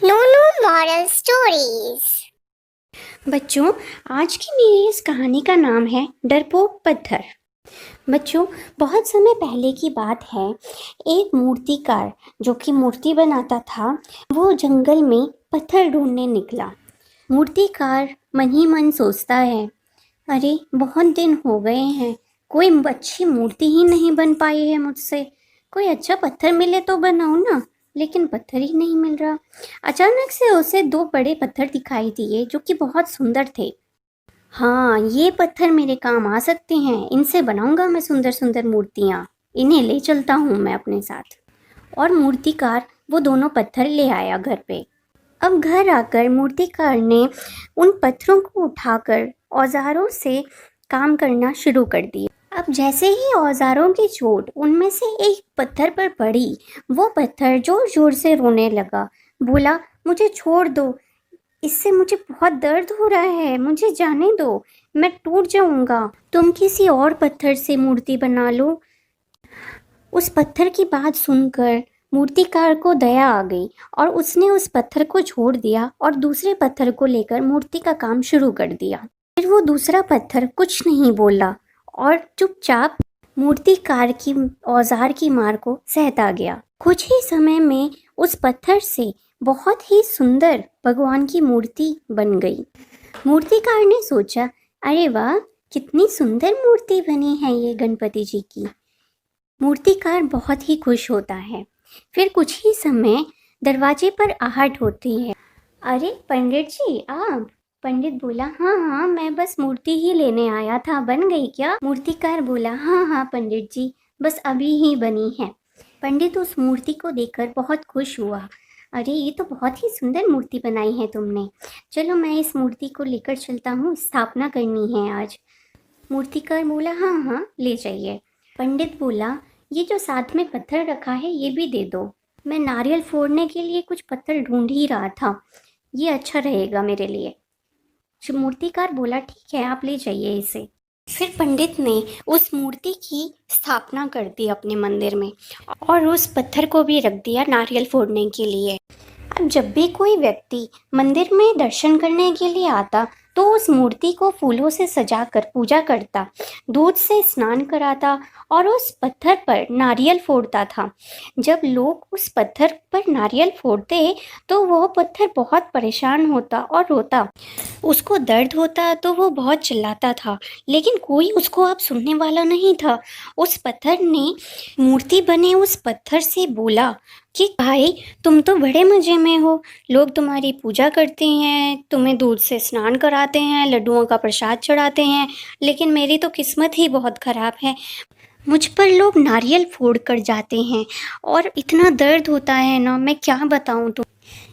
नूनू moral stories. बच्चों, आज की मेरी इस कहानी का नाम है डरपोक पत्थर। बच्चों, बहुत समय पहले की बात है। एक मूर्तिकार जो कि मूर्ति बनाता था, वो जंगल में पत्थर ढूंढने निकला। मूर्तिकार मन ही मन सोचता है, अरे बहुत दिन हो गए हैं, कोई अच्छी मूर्ति ही नहीं बन पाई है मुझसे। कोई अच्छा पत्थर मिले तो बनाऊं ना, लेकिन पत्थर ही नहीं मिल रहा। अचानक से उसे दो बड़े पत्थर दिखाई दिए जो कि बहुत सुंदर थे। हाँ, ये पत्थर मेरे काम आ सकते हैं, इनसे बनाऊंगा मैं सुंदर सुंदर मूर्तियाँ। इन्हें ले चलता हूँ मैं अपने साथ। और मूर्तिकार वो दोनों पत्थर ले आया घर पे। अब घर आकर मूर्तिकार ने उन पत्थरों को उठाकर औजारों से काम करना शुरू कर दिया। अब जैसे ही औजारों की चोट उनमें से एक पत्थर पर पड़ी, वो पत्थर जोर जोर से रोने लगा। बोला, मुझे छोड़ दो, इससे मुझे बहुत दर्द हो रहा है, मुझे जाने दो, मैं टूट जाऊंगा। तुम किसी और पत्थर से मूर्ति बना लो। उस पत्थर की बात सुनकर मूर्तिकार को दया आ गई और उसने उस पत्थर को छोड़ दिया और दूसरे पत्थर को लेकर मूर्ति का काम शुरू कर दिया। फिर वो दूसरा पत्थर कुछ नहीं बोला और चुपचाप मूर्तिकार की औजार की मार को सहता गया। कुछ ही समय में उस पत्थर से बहुत ही सुंदर भगवान की मूर्ति बन गई। मूर्तिकार ने सोचा, अरे वाह, कितनी सुंदर मूर्ति बनी है ये गणपति जी की। मूर्तिकार बहुत ही खुश होता है। फिर कुछ ही समय दरवाजे पर आहट होती है। अरे पंडित जी, आप? पंडित बोला, हाँ हाँ, मैं बस मूर्ति ही लेने आया था, बन गई क्या? मूर्तिकार बोला, हाँ हाँ पंडित जी, बस अभी ही बनी है। पंडित उस मूर्ति को देखकर बहुत खुश हुआ। अरे ये तो बहुत ही सुंदर मूर्ति बनाई है तुमने, चलो मैं इस मूर्ति को लेकर चलता हूँ, स्थापना करनी है आज। मूर्तिकार बोला, हाँ हाँ ले जाइए। पंडित बोला, ये जो साथ में पत्थर रखा है ये भी दे दो, मैं नारियल फोड़ने के लिए कुछ पत्थर ढूंढ ही रहा था, ये अच्छा रहेगा मेरे लिए। मूर्तिकार बोला, ठीक है, आप ले जाइए इसे। फिर पंडित ने उस मूर्ति की स्थापना कर दी अपने मंदिर में और उस पत्थर को भी रख दिया नारियल फोड़ने के लिए। अब जब भी कोई व्यक्ति मंदिर में दर्शन करने के लिए आता तो उस मूर्ति को फूलों से सजाकर पूजा करता, दूध से स्नान कराता और उस पत्थर पर नारियल फोड़ता था। जब लोग उस पत्थर पर नारियल फोड़ते तो वो पत्थर बहुत परेशान होता और रोता। उसको दर्द होता तो वो बहुत चिल्लाता था, लेकिन कोई उसको अब सुनने वाला नहीं था। उस पत्थर ने मूर्ति बने उस पत्थर से बोला कि भाई, तुम तो बड़े मज़े में हो, लोग तुम्हारी पूजा करते हैं, तुम्हें दूध से स्नान कराते हैं, लड्डुओं का प्रसाद चढ़ाते हैं, लेकिन मेरी तो किस्मत ही बहुत ख़राब है। मुझ पर लोग नारियल फोड़ कर जाते हैं और इतना दर्द होता है ना, मैं क्या बताऊं तुम।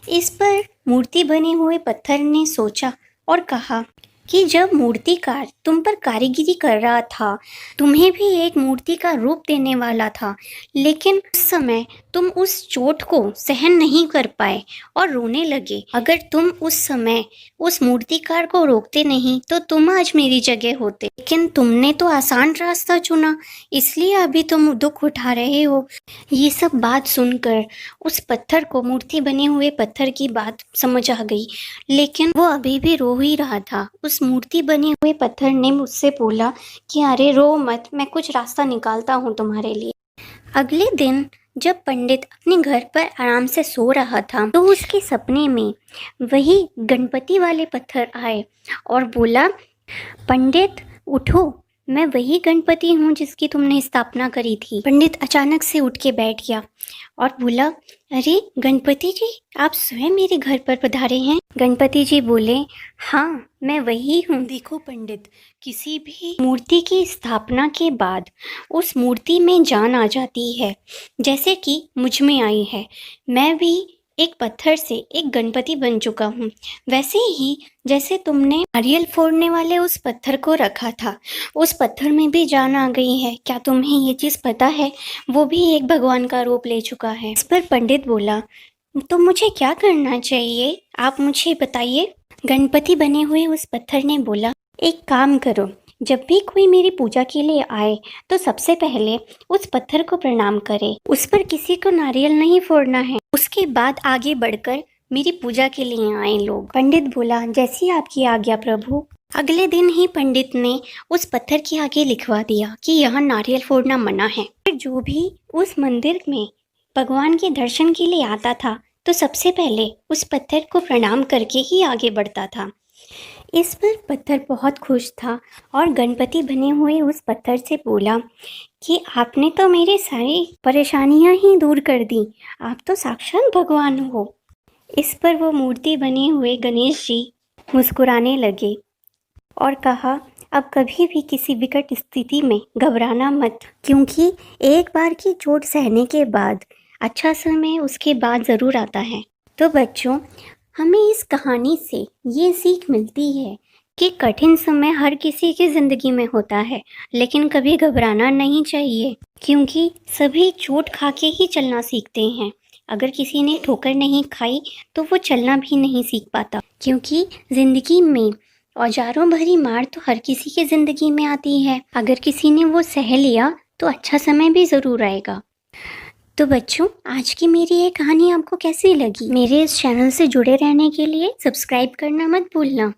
इस पर मूर्ति बने हुए पत्थर ने सोचा और कहा कि जब मूर्तिकार तुम पर कारीगरी कर रहा था, तुम्हें भी एक मूर्ति का रूप देने वाला था, लेकिन उस समय तुम उस चोट को सहन नहीं कर पाए और रोने लगे। अगर तुम उस समय उस मूर्तिकार को रोकते नहीं तो तुम आज मेरी जगह होते, लेकिन तुमने तो आसान रास्ता चुना, इसलिए अभी तुम दुख उठा रहे हो। ये सब बात सुनकर उस पत्थर को, मूर्ति बने हुए पत्थर की बात समझ आ गई, लेकिन वो अभी भी रो ही रहा था। उस मूर्ति बने हुए पत्थर ने मुझसे बोला कि अरे रो मत, मैं कुछ रास्ता निकालता हूँ तुम्हारे लिए। अगले दिन जब पंडित अपने घर पर आराम से सो रहा था तो उसके सपने में वही गणपति वाले पत्थर आए और बोला, पंडित उठो, मैं वही गणपति हूँ जिसकी तुमने स्थापना करी थी। पंडित अचानक से उठ के बैठ गया और बोला, अरे गणपति जी, आप स्वयं मेरे घर पर पधारे हैं। गणपति जी बोले, हाँ मैं वही हूँ। देखो पंडित, किसी भी मूर्ति की स्थापना के बाद उस मूर्ति में जान आ जाती है, जैसे कि मुझ में आई है। मैं भी एक पत्थर से एक गणपति बन चुका हूँ, वैसे ही जैसे तुमने नारियल फोड़ने वाले उस पत्थर को रखा था, उस पत्थर में भी जान आ गई है। क्या तुम्हें ये चीज़ पता है? वो भी एक भगवान का रूप ले चुका है। इस पर पंडित बोला, तो मुझे क्या करना चाहिए, आप मुझे बताइए। गणपति बने हुए उस पत्थर ने बोला, एक काम करो, जब भी कोई मेरी पूजा के लिए आए तो सबसे पहले उस पत्थर को प्रणाम करे, उस पर किसी को नारियल नहीं फोड़ना है। उसके बाद आगे बढ़कर मेरी पूजा के लिए आए लोग। पंडित बोला, जैसी आपकी आज्ञा प्रभु। अगले दिन ही पंडित ने उस पत्थर के आगे लिखवा दिया कि यहाँ नारियल फोड़ना मना है। फिर जो भी उस मंदिर में भगवान के दर्शन के लिए आता था तो सबसे पहले उस पत्थर को प्रणाम करके ही आगे बढ़ता था। इस पर पत्थर बहुत खुश था और गणपति बने हुए उस पत्थर से बोला कि आपने तो मेरी सारी परेशानियां ही दूर कर दी, आप तो साक्षात भगवान हो। इस पर वो मूर्ति बने हुए गणेश जी मुस्कुराने लगे और कहा, अब कभी भी किसी विकट स्थिति में घबराना मत, क्योंकि एक बार की चोट सहने के बाद अच्छा समय उसके बाद ज़रूर आता है। तो बच्चों, हमें इस कहानी से ये सीख मिलती है कि कठिन समय हर किसी की ज़िंदगी में होता है, लेकिन कभी घबराना नहीं चाहिए, क्योंकि सभी चोट खा के ही चलना सीखते हैं। अगर किसी ने ठोकर नहीं खाई तो वो चलना भी नहीं सीख पाता, क्योंकि ज़िंदगी में औजारों भरी मार तो हर किसी की ज़िंदगी में आती है। अगर किसी ने वो सह लिया तो अच्छा समय भी ज़रूर आएगा। तो बच्चों, आज की मेरी ये कहानी आपको कैसी लगी? मेरे इस चैनल से जुड़े रहने के लिए सब्सक्राइब करना मत भूलना।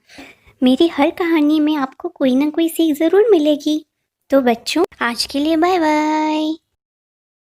मेरी हर कहानी में आपको कोई ना कोई सीख ज़रूर मिलेगी। तो बच्चों, आज के लिए बाय बाय।